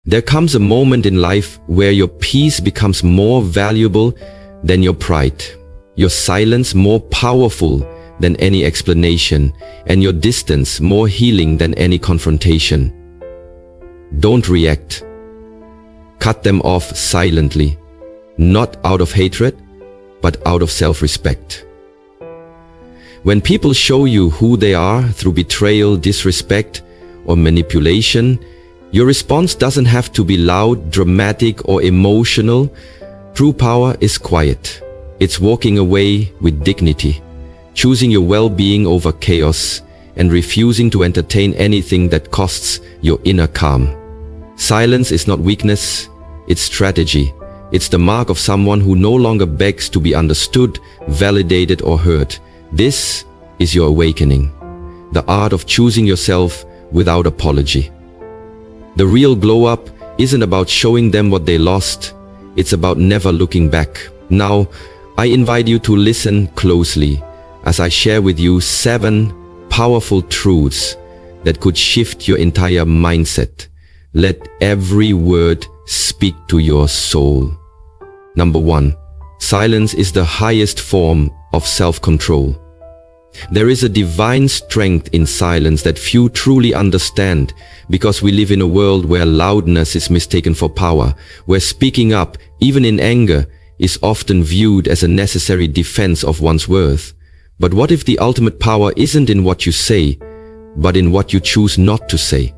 There comes a moment in life where your peace becomes more valuable than your pride, your silence more powerful than any explanation, and your distance more healing than any confrontation. Don't react. Cut them off silently, not out of hatred, but out of self-respect. When people show you who they are through betrayal, disrespect, or manipulation, your response doesn't have to be loud, dramatic, or emotional. True power is quiet. It's walking away with dignity, choosing your well-being over chaos, and refusing to entertain anything that costs your inner calm. Silence is not weakness, it's strategy. It's the mark of someone who no longer begs to be understood, validated, or heard. This is your awakening, the art of choosing yourself without apology. The real glow-up isn't about showing them what they lost, it's about never looking back. Now, I invite you to listen closely as I share with you 7 powerful truths that could shift your entire mindset. Let every word speak to your soul. Number 1. Silence is the highest form of self-control. There is a divine strength in silence that few truly understand, because we live in a world where loudness is mistaken for power, where speaking up, even in anger, is often viewed as a necessary defense of one's worth. But what if the ultimate power isn't in what you say, but in what you choose not to say?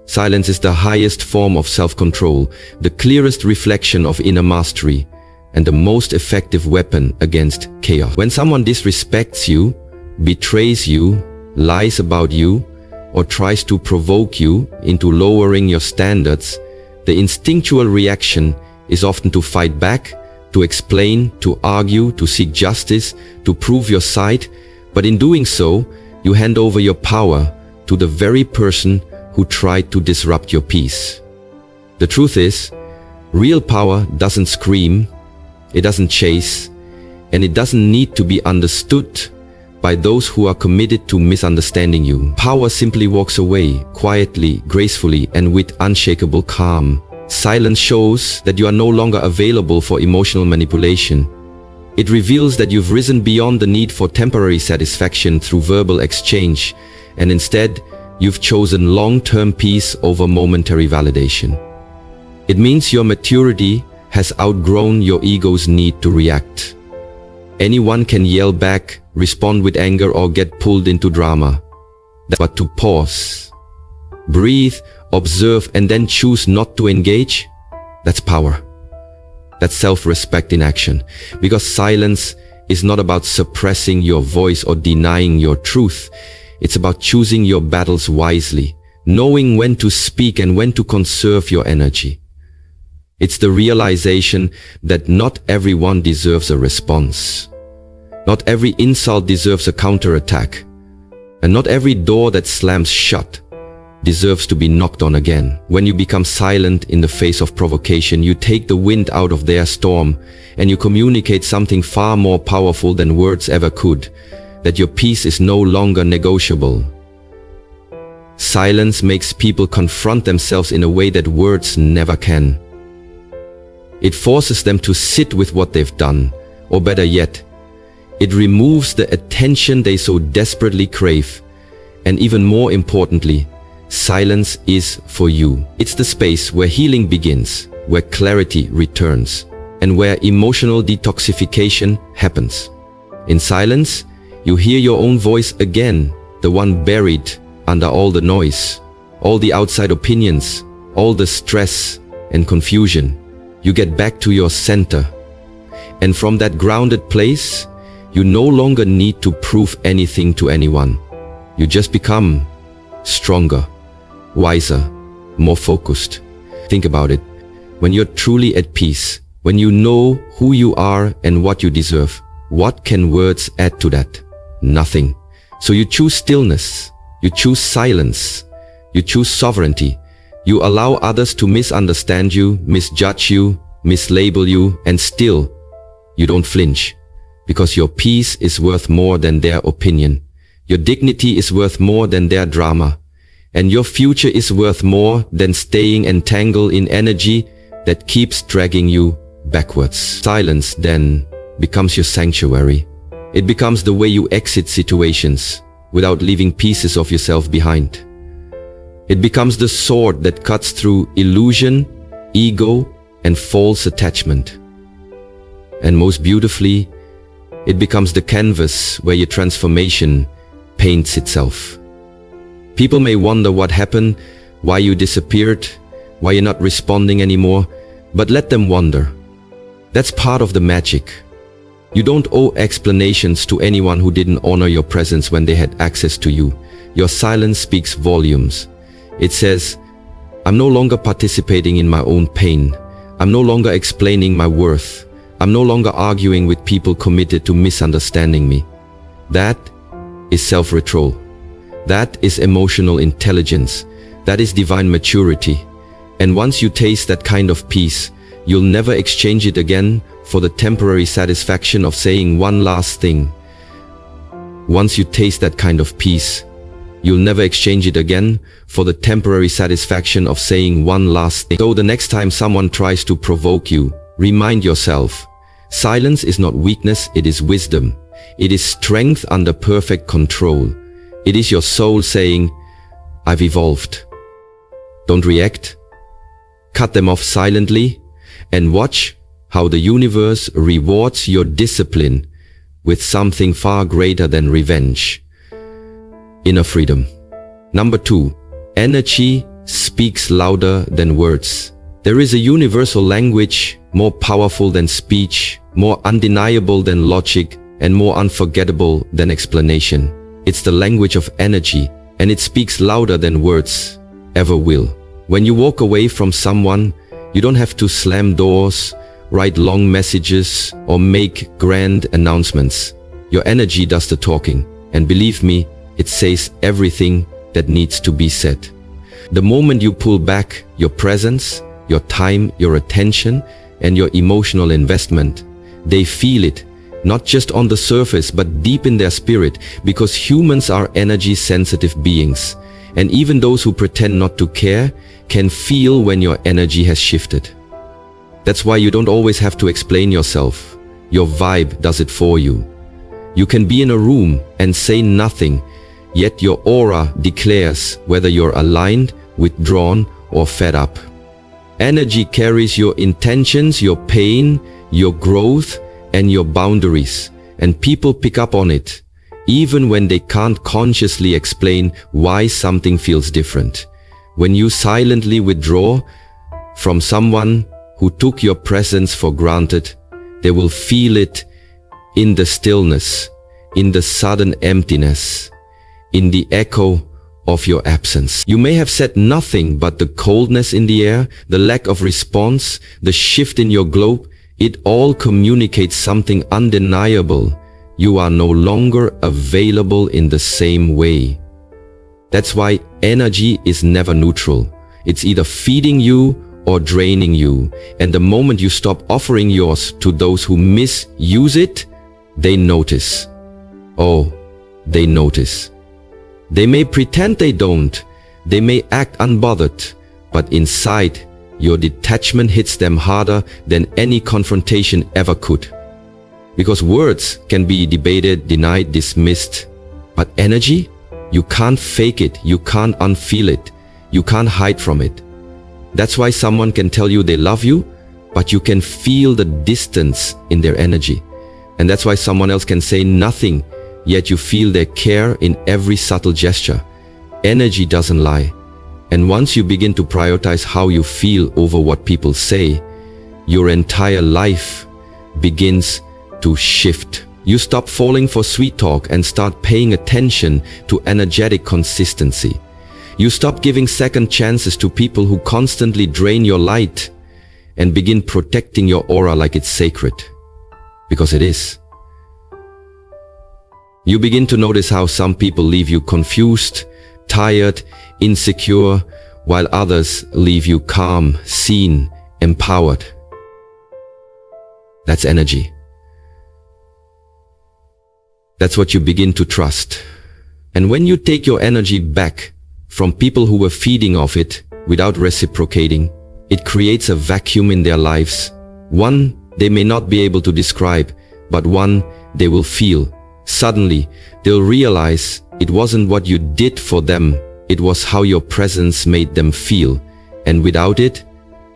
Silence is the highest form of self-control, the clearest reflection of inner mastery, and the most effective weapon against chaos. When someone disrespects you, betrays you, lies about you, or tries to provoke you into lowering your standards, the instinctual reaction is often to fight back, to explain, to argue, to seek justice, to prove your side. But in doing so, you hand over your power to the very person who tried to disrupt your peace. The truth is, real power doesn't scream, it doesn't chase, and it doesn't need to be understood by those who are committed to misunderstanding you. Power simply walks away, quietly, gracefully, and with unshakable calm. Silence shows that you are no longer available for emotional manipulation. It reveals that you've risen beyond the need for temporary satisfaction through verbal exchange, and instead, you've chosen long-term peace over momentary validation. It means your maturity has outgrown your ego's need to react. Anyone can yell back, respond with anger, or get pulled into drama. But to pause, breathe, observe, and then choose not to engage, that's power. That's self-respect in action. Because silence is not about suppressing your voice or denying your truth. It's about choosing your battles wisely, knowing when to speak and when to conserve your energy. It's the realization that not everyone deserves a response. Not every insult deserves a counterattack. And not every door that slams shut deserves to be knocked on again. When you become silent in the face of provocation, you take the wind out of their storm, and you communicate something far more powerful than words ever could, that your peace is no longer negotiable. Silence makes people confront themselves in a way that words never can. It forces them to sit with what they've done, or better yet, it removes the attention they so desperately crave. And even more importantly, silence is for you. It's the space where healing begins, where clarity returns, and where emotional detoxification happens. In silence, you hear your own voice again, the one buried under all the noise, all the outside opinions, all the stress and confusion. You get back to your center. And from that grounded place, you no longer need to prove anything to anyone. You just become stronger, wiser, more focused. Think about it. When you're truly at peace, when you know who you are and what you deserve, what can words add to that? Nothing. So you choose stillness, you choose silence, you choose sovereignty. You allow others to misunderstand you, misjudge you, mislabel you, and still, you don't flinch. Because your peace is worth more than their opinion. Your dignity is worth more than their drama. and your future is worth more than staying entangled in energy that keeps dragging you backwards. Silence then becomes your sanctuary. It becomes the way you exit situations without leaving pieces of yourself behind. It becomes the sword that cuts through illusion, ego, and false attachment. And most beautifully, it becomes the canvas where your transformation paints itself. People may wonder what happened, why you disappeared, why you're not responding anymore, but let them wonder. That's part of the magic. You don't owe explanations to anyone who didn't honor your presence when they had access to you. Your silence speaks volumes. It says, I'm no longer participating in my own pain. I'm no longer explaining my worth. I'm no longer arguing with people committed to misunderstanding me. That is self-control. That is emotional intelligence. That is divine maturity. And once you taste that kind of peace, you'll never exchange it again for the temporary satisfaction of saying one last thing. Once you taste that kind of peace, you'll never exchange it again for the temporary satisfaction of saying one last thing. So the next time someone tries to provoke you, remind yourself, silence is not weakness, it is wisdom. It is strength under perfect control. It is your soul saying, I've evolved. Don't react. Cut them off silently and watch how the universe rewards your discipline with something far greater than revenge. Inner freedom. Number 2, energy speaks louder than words. There is a universal language more powerful than speech, more undeniable than logic, and more unforgettable than explanation. It's the language of energy, and it speaks louder than words ever will. When you walk away from someone, you don't have to slam doors, write long messages, or make grand announcements. Your energy does the talking, and believe me, it says everything that needs to be said. The moment you pull back your presence, your time, your attention, and your emotional investment, they feel it, not just on the surface, but deep in their spirit, because humans are energy-sensitive beings, and even those who pretend not to care can feel when your energy has shifted. That's why you don't always have to explain yourself. Your vibe does it for you. You can be in a room and say nothing, yet your aura declares whether you're aligned, withdrawn, or fed up. Energy carries your intentions, your pain, your growth, and your boundaries, and people pick up on it, even when they can't consciously explain why something feels different. When you silently withdraw from someone who took your presence for granted, they will feel it in the stillness, in the sudden emptiness, in the echo of your absence. You may have said nothing, but the coldness in the air, the lack of response, the shift in your globe, it all communicates something undeniable. You are no longer available in the same way. That's why energy is never neutral. It's either feeding you or draining you. And the moment you stop offering yours to those who misuse it, they notice. Oh, they notice. They may pretend they don't. They may act unbothered. But inside, your detachment hits them harder than any confrontation ever could. Because words can be debated, denied, dismissed. But energy? You can't fake it. You can't unfeel it. You can't hide from it. That's why someone can tell you they love you, but you can feel the distance in their energy. And that's why someone else can say nothing, yet you feel their care in every subtle gesture. Energy doesn't lie. And once you begin to prioritize how you feel over what people say, your entire life begins to shift. You stop falling for sweet talk and start paying attention to energetic consistency. You stop giving second chances to people who constantly drain your light and begin protecting your aura like it's sacred. Because it is. You begin to notice how some people leave you confused, tired, insecure, while others leave you calm, seen, empowered. That's energy. That's what you begin to trust. And when you take your energy back from people who were feeding off it without reciprocating. It creates a vacuum in their lives, one they may not be able to describe, but one they will feel. Suddenly, they'll realize it wasn't what you did for them, it was how your presence made them feel. And without it,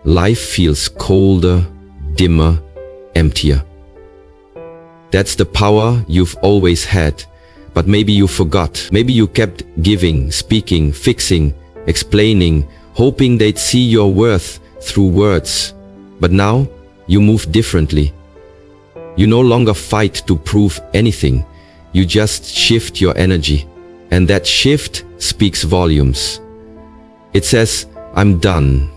life feels colder, dimmer, emptier. That's the power you've always had, but maybe you forgot. Maybe you kept giving, speaking, fixing, explaining, hoping they'd see your worth through words. But now, you move differently. You no longer fight to prove anything. You just shift your energy. And that shift speaks volumes. It says, I'm done.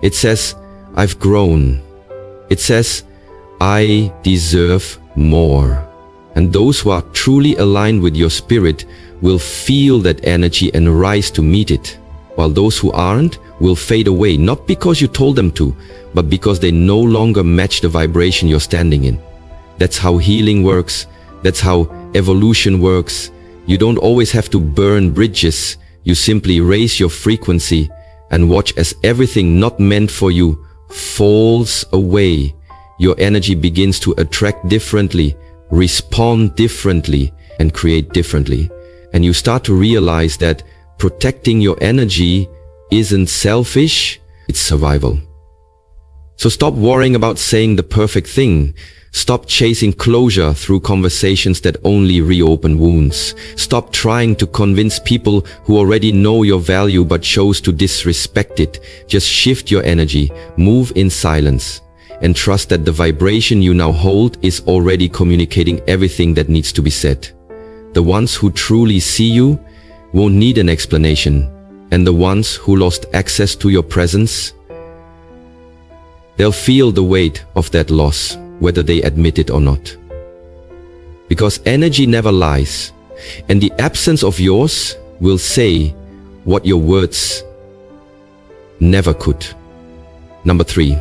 It says, I've grown. It says, I deserve more. And those who are truly aligned with your spirit will feel that energy and rise to meet it, while those who aren't will fade away, not because you told them to, but because they no longer match the vibration you're standing in. That's how healing works. That's how evolution works. You don't always have to burn bridges. You simply raise your frequency and watch as everything not meant for you falls away. Your energy begins to attract differently, respond differently, and create differently. And you start to realize that protecting your energy isn't selfish, it's survival. So stop worrying about saying the perfect thing. Stop chasing closure through conversations that only reopen wounds. Stop trying to convince people who already know your value but chose to disrespect it. Just shift your energy, move in silence, and trust that the vibration you now hold is already communicating everything that needs to be said. The ones who truly see you won't need an explanation, and the ones who lost access to your presence, they'll feel the weight of that loss, whether they admit it or not. Because energy never lies, and the absence of yours will say what your words never could. Number 3.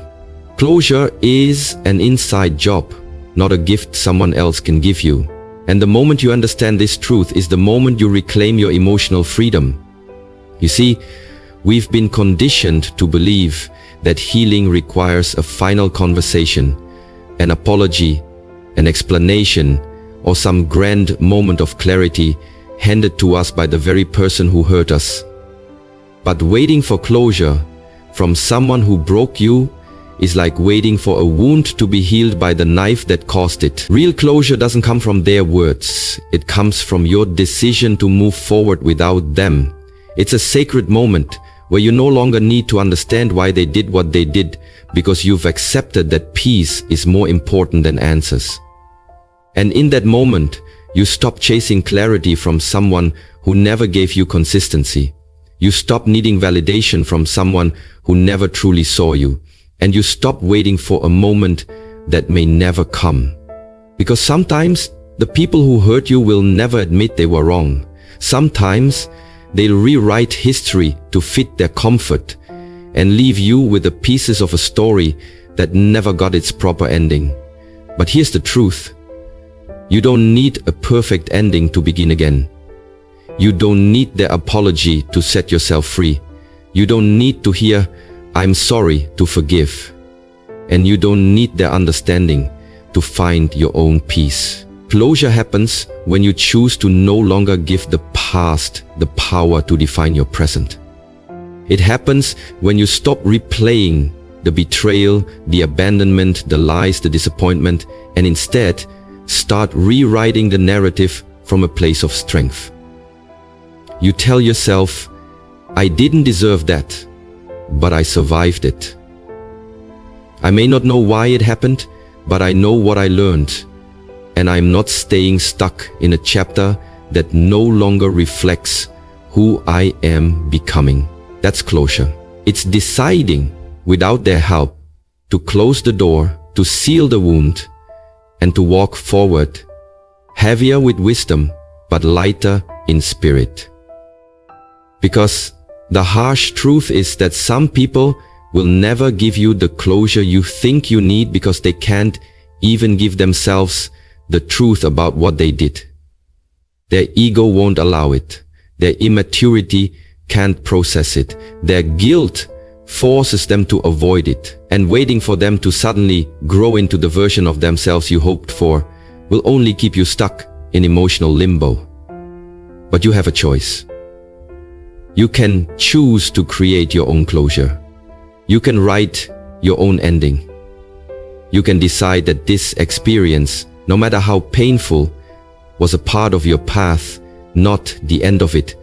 Closure is an inside job, not a gift someone else can give you. And the moment you understand this truth is the moment you reclaim your emotional freedom. You see, we've been conditioned to believe that healing requires a final conversation, an apology, an explanation, or some grand moment of clarity handed to us by the very person who hurt us. But waiting for closure from someone who broke you is like waiting for a wound to be healed by the knife that caused it. Real closure doesn't come from their words. It comes from your decision to move forward without them. It's a sacred moment where you no longer need to understand why they did what they did, because you've accepted that peace is more important than answers. And in that moment, you stop chasing clarity from someone who never gave you consistency. You stop needing validation from someone who never truly saw you. And you stop waiting for a moment that may never come. Because sometimes the people who hurt you will never admit they were wrong. Sometimes they'll rewrite history to fit their comfort and leave you with the pieces of a story that never got its proper ending. But here's the truth. You don't need a perfect ending to begin again. You don't need their apology to set yourself free. You don't need to hear, I'm sorry, to forgive. And you don't need their understanding to find your own peace. Closure happens when you choose to no longer give the past the power to define your present. It happens when you stop replaying the betrayal, the abandonment, the lies, the disappointment, and instead start rewriting the narrative from a place of strength. You tell yourself, I didn't deserve that, but I survived it. I may not know why it happened, but I know what I learned, and I'm not staying stuck in a chapter that no longer reflects who I am becoming. That's closure. It's deciding, without their help, to close the door, to seal the wound, and to walk forward, heavier with wisdom, but lighter in spirit. Because the harsh truth is that some people will never give you the closure you think you need because they can't even give themselves the truth about what they did. Their ego won't allow it. Their immaturity can't process it. Their guilt forces them to avoid it, and waiting for them to suddenly grow into the version of themselves you hoped for will only keep you stuck in emotional limbo. But you have a choice. You can choose to create your own closure. You can write your own ending. You can decide that this experience, no matter how painful, was a part of your path, not the end of it.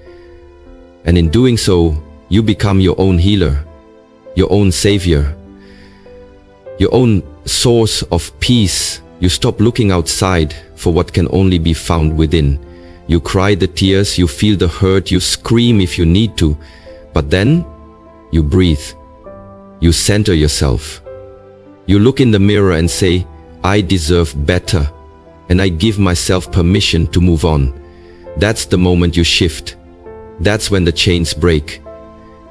And in doing so, you become your own healer, your own savior, your own source of peace. You stop looking outside for what can only be found within. You cry the tears, you feel the hurt, you scream if you need to, but then you breathe. You center yourself. You look in the mirror and say, I deserve better, and I give myself permission to move on. That's the moment you shift. That's when the chains break.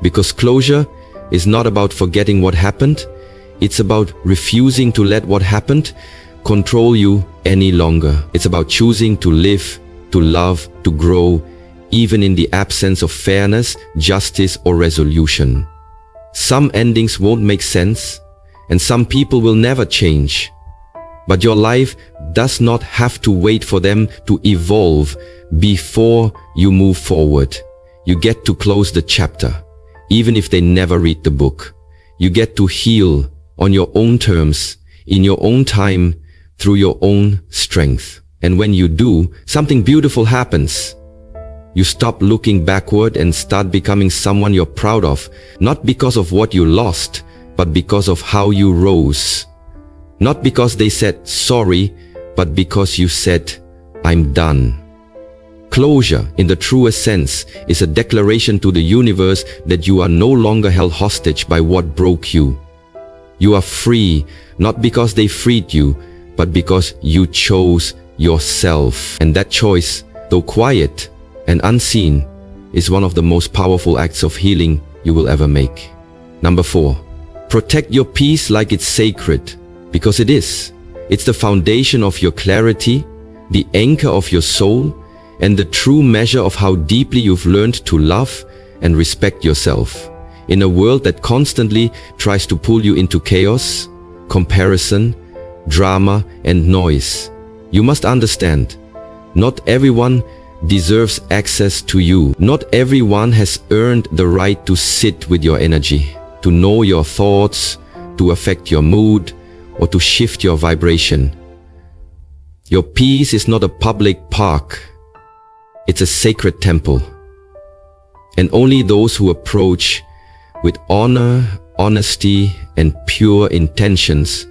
Because closure is not about forgetting what happened. It's about refusing to let what happened control you any longer. It's about choosing to live, to love, to grow, even in the absence of fairness, justice, or resolution. Some endings won't make sense, and some people will never change. But your life does not have to wait for them to evolve before you move forward. You get to close the chapter, even if they never read the book. You get to heal on your own terms, in your own time, through your own strength. And when you do, something beautiful happens. You stop looking backward and start becoming someone you're proud of, not because of what you lost, but because of how you rose. Not because they said sorry, but because you said, I'm done. Closure, in the truest sense, is a declaration to the universe that you are no longer held hostage by what broke you. You are free, not because they freed you, but because you chose yourself. And that choice, though quiet and unseen, is one of the most powerful acts of healing you will ever make. Number 4, protect your peace like it's sacred, because it is. It's the foundation of your clarity, the anchor of your soul, and the true measure of how deeply you've learned to love and respect yourself. In a world that constantly tries to pull you into chaos, comparison, drama, and noise, you must understand, not everyone deserves access to you. Not everyone has earned the right to sit with your energy, to know your thoughts, to affect your mood, or to shift your vibration. Your peace is not a public park. It's a sacred temple. And only those who approach with honor, honesty, and pure intentions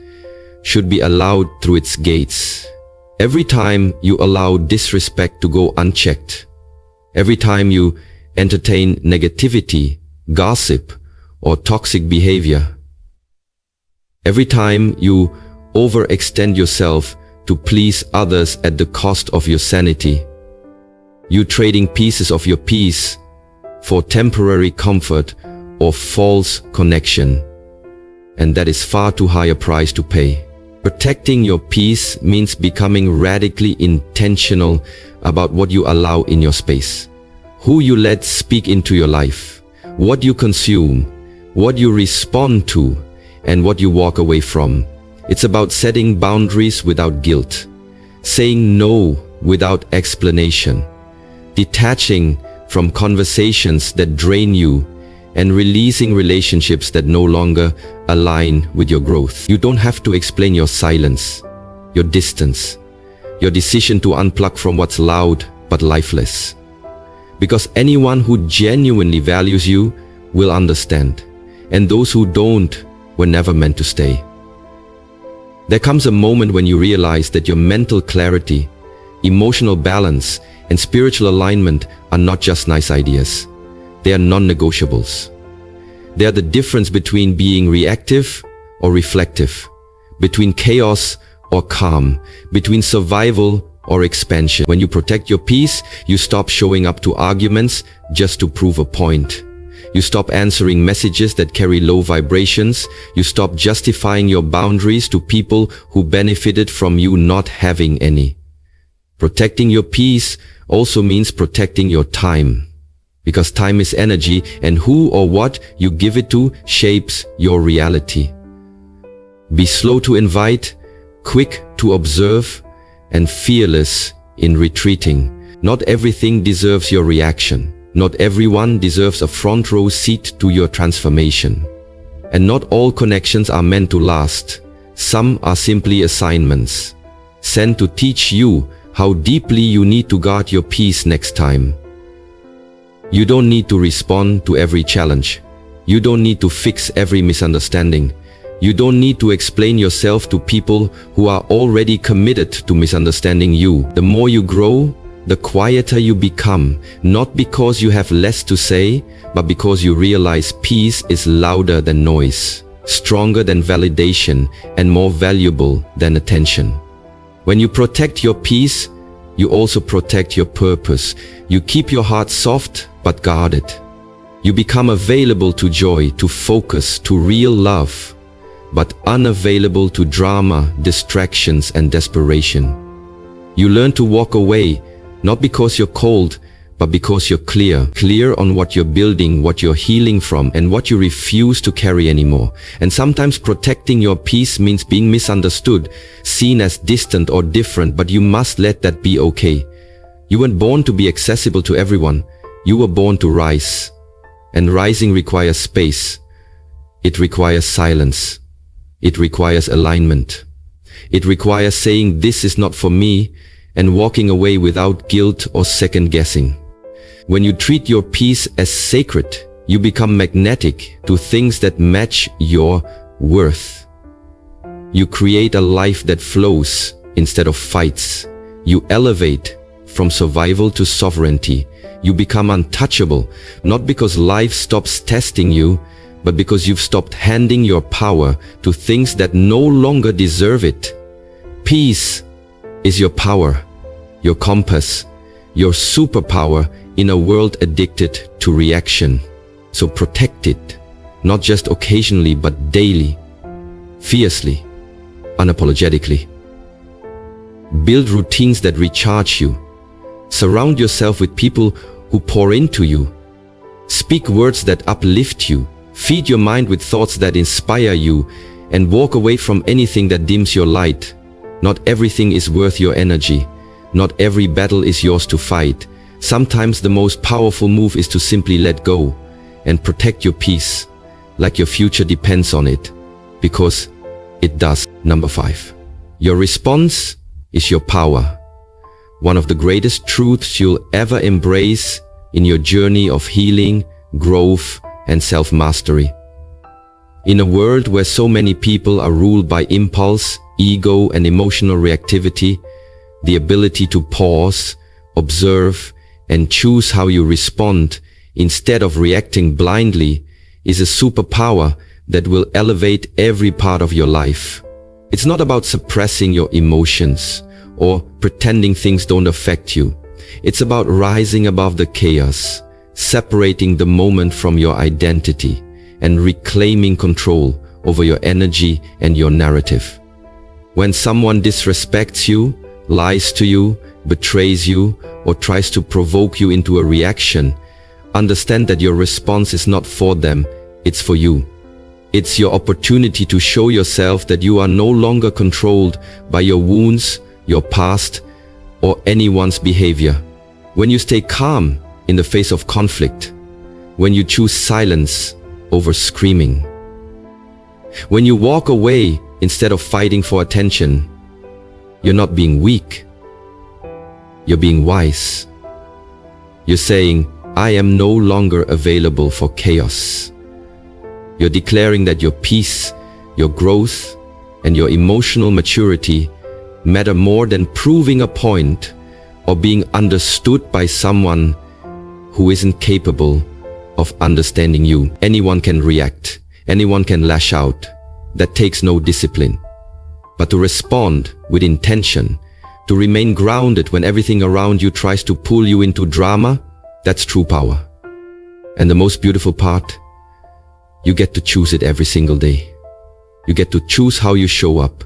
should be allowed through its gates. Every time you allow disrespect to go unchecked, every time you entertain negativity, gossip, or toxic behavior, every time you overextend yourself to please others at the cost of your sanity, you trading pieces of your peace for temporary comfort or false connection, and that is far too high a price to pay. Protecting your peace means becoming radically intentional about what you allow in your space, who you let speak into your life, what you consume, what you respond to, and what you walk away from. It's about setting boundaries without guilt, saying no without explanation, detaching from conversations that drain you, and releasing relationships that no longer align with your growth. You don't have to explain your silence, your distance, your decision to unplug from what's loud but lifeless. Because anyone who genuinely values you will understand, and those who don't were never meant to stay. There comes a moment when you realize that your mental clarity, emotional balance, and spiritual alignment are not just nice ideas. They are non-negotiables. They are the difference between being reactive or reflective, between chaos or calm, between survival or expansion. When you protect your peace, you stop showing up to arguments just to prove a point. You stop answering messages that carry low vibrations. You stop justifying your boundaries to people who benefited from you not having any. Protecting your peace also means protecting your time. Because time is energy, and who or what you give it to shapes your reality. Be slow to invite, quick to observe, and fearless in retreating. Not everything deserves your reaction. Not everyone deserves a front row seat to your transformation. And not all connections are meant to last. Some are simply assignments, sent to teach you how deeply you need to guard your peace next time. You don't need to respond to every challenge. You don't need to fix every misunderstanding. You don't need to explain yourself to people who are already committed to misunderstanding you. The more you grow, the quieter you become, not because you have less to say, but because you realize peace is louder than noise, stronger than validation, and more valuable than attention. When you protect your peace, you also protect your purpose. You keep your heart soft but guarded. You become available to joy, to focus, to real love, but unavailable to drama, distractions, and desperation. You learn to walk away, not because you're cold, but because you're clear on what you're building, what you're healing from, and what you refuse to carry anymore. And sometimes protecting your peace means being misunderstood, seen as distant or different, but you must let that be okay. You weren't born to be accessible to everyone. You were born to rise. And rising requires space. It requires silence. It requires alignment. It requires saying, "This is not for me," and walking away without guilt or second guessing. When you treat your peace as sacred, you become magnetic to things that match your worth. You create a life that flows instead of fights. You elevate from survival to sovereignty. You become untouchable, not because life stops testing you, but because you've stopped handing your power to things that no longer deserve it. Peace is your power, your compass, your superpower in a world addicted to reaction. So protect it, not just occasionally, but daily, fiercely, unapologetically. Build routines that recharge you. Surround yourself with people who pour into you. Speak words that uplift you. Feed your mind with thoughts that inspire you, and walk away from anything that dims your light. Not everything is worth your energy. Not every battle is yours to fight. Sometimes the most powerful move is to simply let go and protect your peace, like your future depends on it, because it does. Number 5. Your response is your power. One of the greatest truths you'll ever embrace in your journey of healing, growth, and self-mastery. In a world where so many people are ruled by impulse, ego, and emotional reactivity, the ability to pause, observe, and choose how you respond instead of reacting blindly is a superpower that will elevate every part of your life. It's not about suppressing your emotions or pretending things don't affect you. It's about rising above the chaos, separating the moment from your identity, and reclaiming control over your energy and your narrative. When someone disrespects you, lies to you, betrays you, or tries to provoke you into a reaction, understand that your response is not for them, it's for you. It's your opportunity to show yourself that you are no longer controlled by your wounds, your past, or anyone's behavior. When you stay calm in the face of conflict, when you choose silence over screaming, when you walk away instead of fighting for attention, you're not being weak. You're being wise. You're saying, "I am no longer available for chaos." You're declaring that your peace, your growth, and your emotional maturity matter more than proving a point or being understood by someone who isn't capable of understanding you. Anyone can react. Anyone can lash out. That takes no discipline. But to respond with intention, to remain grounded when everything around you tries to pull you into drama, that's true power. And the most beautiful part, you get to choose it every single day. You get to choose how you show up,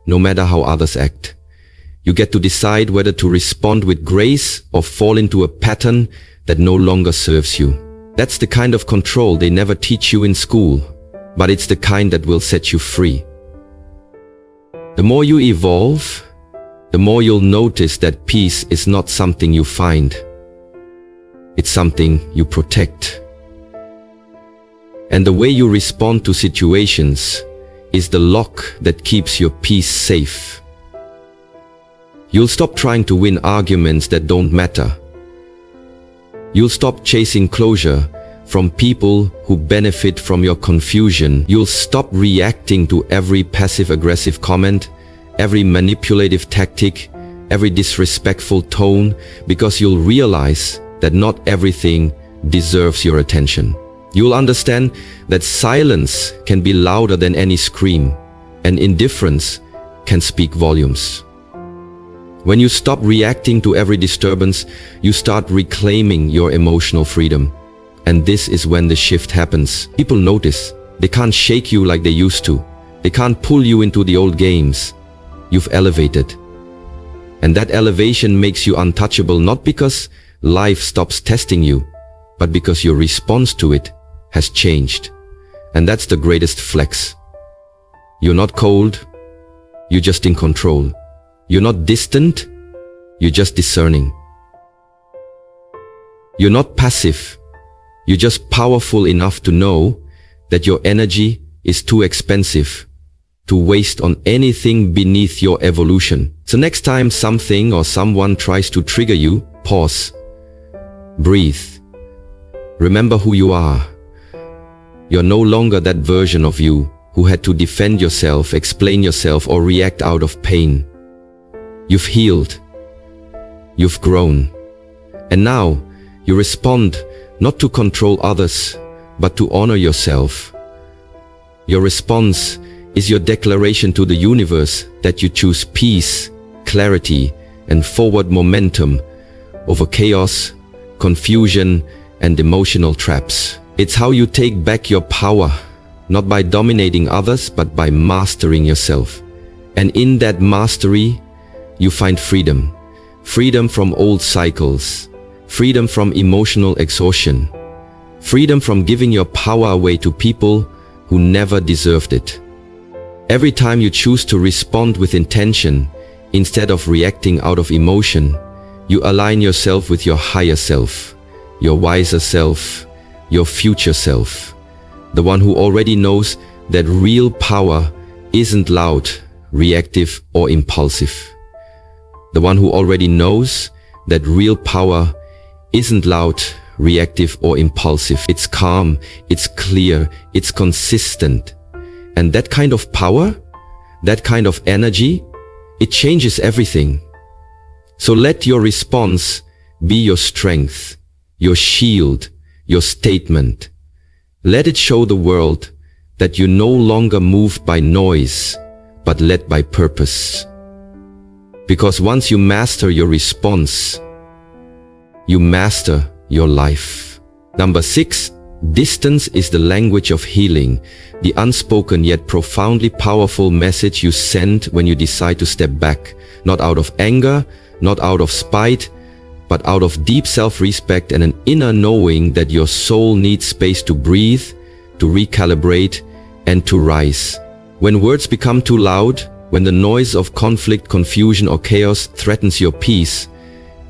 no matter how others act. You get to decide whether to respond with grace or fall into a pattern that no longer serves you. That's the kind of control they never teach you in school, but it's the kind that will set you free. The more you evolve, the more you'll notice that peace is not something you find. It's something you protect. And the way you respond to situations is the lock that keeps your peace safe. You'll stop trying to win arguments that don't matter. You'll stop chasing closure from people who benefit from your confusion. You'll stop reacting to every passive-aggressive comment, every manipulative tactic, every disrespectful tone, because you'll realize that not everything deserves your attention. You'll understand that silence can be louder than any scream, and indifference can speak volumes. When you stop reacting to every disturbance, you start reclaiming your emotional freedom. And this is when the shift happens. People notice. They can't shake you like they used to. They can't pull you into the old games. You've elevated. And that elevation makes you untouchable, not because life stops testing you, but because your response to it has changed. And that's the greatest flex. You're not cold, you're just in control. You're not distant, you're just discerning. You're not passive, you're just powerful enough to know that your energy is too expensive to waste on anything beneath your evolution. So next time something or someone tries to trigger you, pause. Breathe. Remember who you are. You're no longer that version of you who had to defend yourself, explain yourself, or react out of pain. You've healed. You've grown. And now you respond not to control others, but to honor yourself. Your response is your declaration to the universe that you choose peace, clarity, and forward momentum over chaos, confusion, and emotional traps. It's how you take back your power, not by dominating others, but by mastering yourself. And in that mastery, you find freedom. Freedom from old cycles. Freedom from emotional exhaustion. Freedom from giving your power away to people who never deserved it. Every time you choose to respond with intention, instead of reacting out of emotion, you align yourself with your higher self, your wiser self, your future self, the one who already knows that real power isn't loud, reactive, or impulsive. The one who already knows that real power isn't loud, reactive, or impulsive. It's calm, it's clear, it's consistent. And that kind of power, that kind of energy, it changes everything. So let your response be your strength, your shield, your statement. Let it show the world that you're no longer moved by noise, but led by purpose. Because once you master your response, you master your life. Number 6, distance is the language of healing, the unspoken yet profoundly powerful message you send when you decide to step back, not out of anger, not out of spite, but out of deep self-respect and an inner knowing that your soul needs space to breathe, to recalibrate, and to rise. When words become too loud, when the noise of conflict, confusion, or chaos threatens your peace,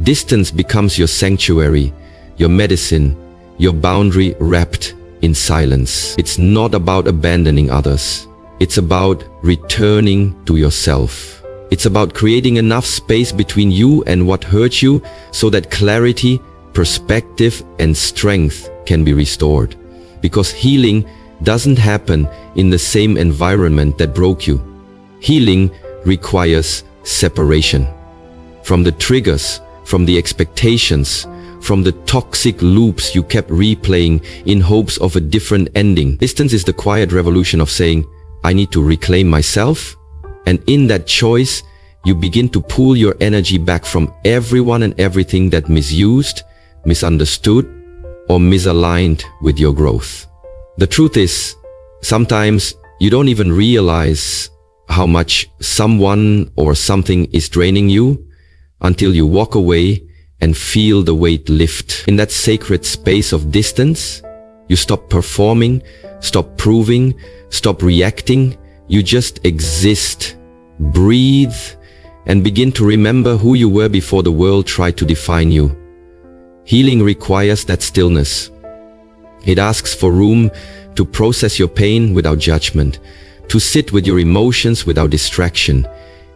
distance becomes your sanctuary, your medicine, your boundary wrapped in silence. It's not about abandoning others. It's about returning to yourself. It's about creating enough space between you and what hurt you so that clarity, perspective, and strength can be restored. Because healing doesn't happen in the same environment that broke you. Healing requires separation. From the triggers, from the expectations, from the toxic loops you kept replaying in hopes of a different ending. Distance is the quiet revolution of saying, I need to reclaim myself. And in that choice, you begin to pull your energy back from everyone and everything that misused, misunderstood, or misaligned with your growth. The truth is, sometimes you don't even realize how much someone or something is draining you until you walk away and feel the weight lift. In that sacred space of distance, you stop performing, stop proving, stop reacting. You just exist, breathe, and begin to remember who you were before the world tried to define you. Healing requires that stillness. It asks for room to process your pain without judgment, to sit with your emotions without distraction,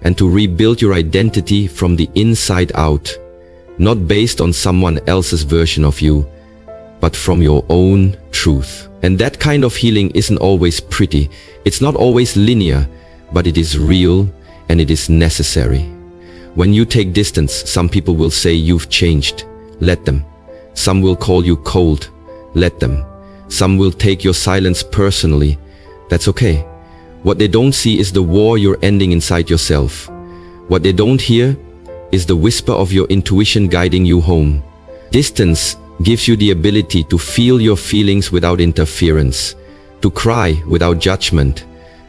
and to rebuild your identity from the inside out, not based on someone else's version of you, but from your own truth. And that kind of healing isn't always pretty. It's not always linear, but it is real and it is necessary. When you take distance, some people will say you've changed. Let them. Some will call you cold. Let them. Some will take your silence personally. That's okay. What they don't see is the war you're ending inside yourself. What they don't hear is the whisper of your intuition guiding you home. Distance gives you the ability to feel your feelings without interference, to cry without judgment,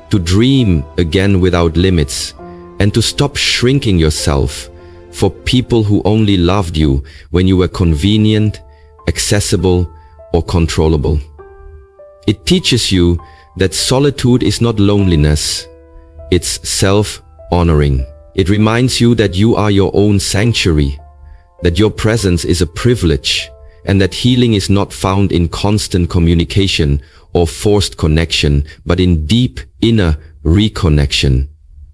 to dream again without limits, and to stop shrinking yourself for people who only loved you when you were convenient, accessible, or controllable. It teaches you that solitude is not loneliness, it's self-honoring. It reminds you that you are your own sanctuary, that your presence is a privilege, and that healing is not found in constant communication or forced connection, but in deep inner reconnection.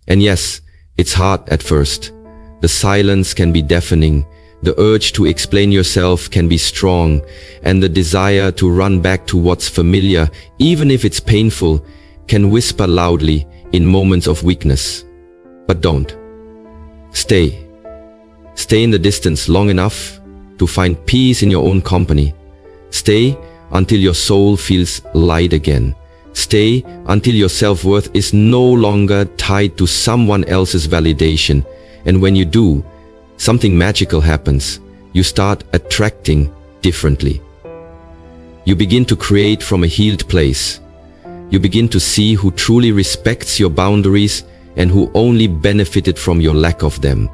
And yes, it's hard at first. The silence can be deafening, the urge to explain yourself can be strong, and the desire to run back to what's familiar, even if it's painful, can whisper loudly in moments of weakness. But don't. Stay. Stay in the distance long enough to find peace in your own company. Stay until your soul feels light again. Stay until your self-worth is no longer tied to someone else's validation. And when you do, something magical happens. You start attracting differently. You begin to create from a healed place. You begin to see who truly respects your boundaries and who only benefited from your lack of them.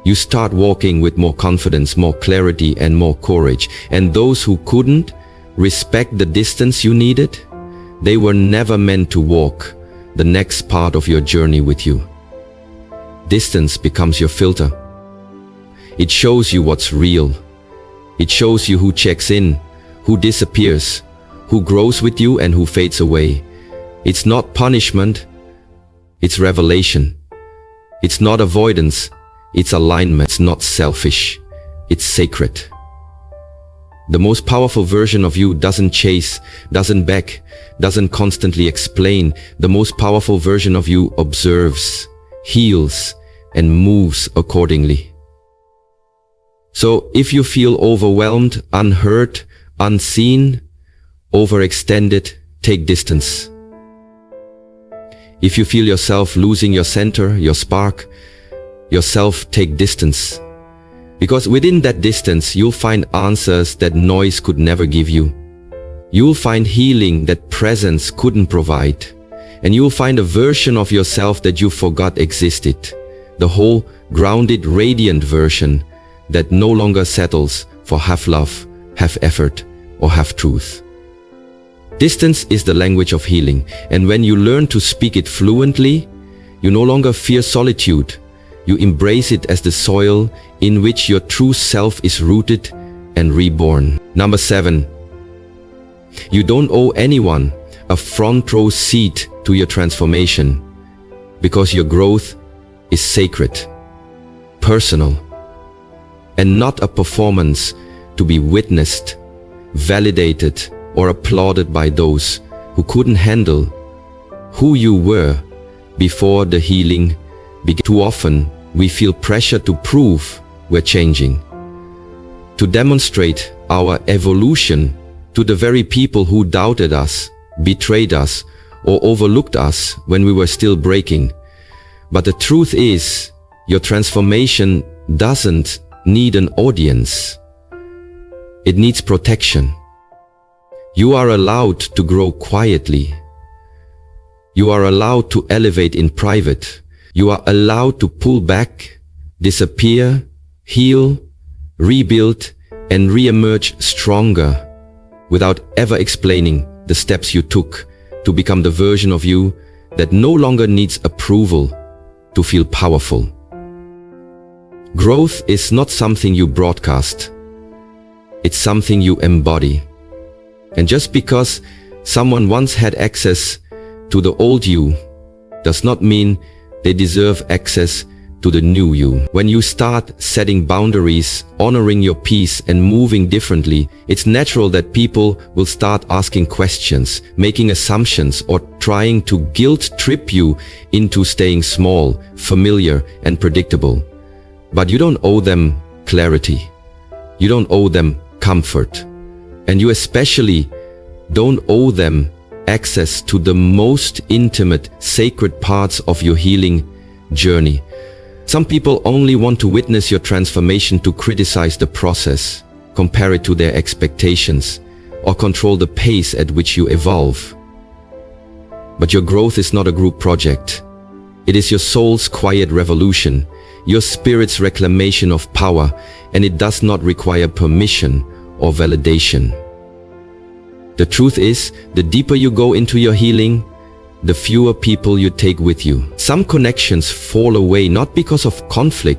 You start walking with more confidence, more clarity, and more courage. And those who couldn't respect the distance you needed, they were never meant to walk the next part of your journey with you. Distance becomes your filter. It shows you what's real. It shows you who checks in, who disappears, who grows with you, and who fades away. It's not punishment, it's revelation. It's not avoidance, it's alignment. It's not selfish, it's sacred. The most powerful version of you doesn't chase, doesn't beg, doesn't constantly explain. The most powerful version of you observes, heals, and moves accordingly. So if you feel overwhelmed, unheard, unseen, overextended, take distance. If you feel yourself losing your center, your spark, yourself, take distance. Because within that distance, you'll find answers that noise could never give you. You'll find healing that presence couldn't provide. And you'll find a version of yourself that you forgot existed. The whole grounded, radiant version that no longer settles for half love, half effort, or half truth. Distance is the language of healing, and when you learn to speak it fluently, you no longer fear solitude. You embrace it as the soil in which your true self is rooted and reborn. Number 7. You don't owe anyone a front row seat to your transformation, because your growth is sacred, personal, and not a performance to be witnessed, validated, or applauded by those who couldn't handle who you were before the healing began. Too often, we feel pressure to prove we're changing, to demonstrate our evolution to the very people who doubted us, betrayed us, or overlooked us when we were still breaking. But the truth is, your transformation doesn't need an audience. It needs protection. You are allowed to grow quietly. You are allowed to elevate in private. You are allowed to pull back, disappear, heal, rebuild, and re-emerge stronger without ever explaining the steps you took to become the version of you that no longer needs approval to feel powerful. Growth is not something you broadcast. It's something you embody. And just because someone once had access to the old you does not mean they deserve access to the new you. When you start setting boundaries, honoring your peace, and moving differently, it's natural that people will start asking questions, making assumptions, or trying to guilt trip you into staying small, familiar, and predictable. But you don't owe them clarity. You don't owe them comfort. And you especially don't owe them access to the most intimate, sacred parts of your healing journey. Some people only want to witness your transformation to criticize the process, compare it to their expectations, or control the pace at which you evolve. But your growth is not a group project. It is your soul's quiet revolution, your spirit's reclamation of power, and it does not require permission or validation. The truth is, the deeper you go into your healing, the fewer people you take with you. Some connections fall away not because of conflict,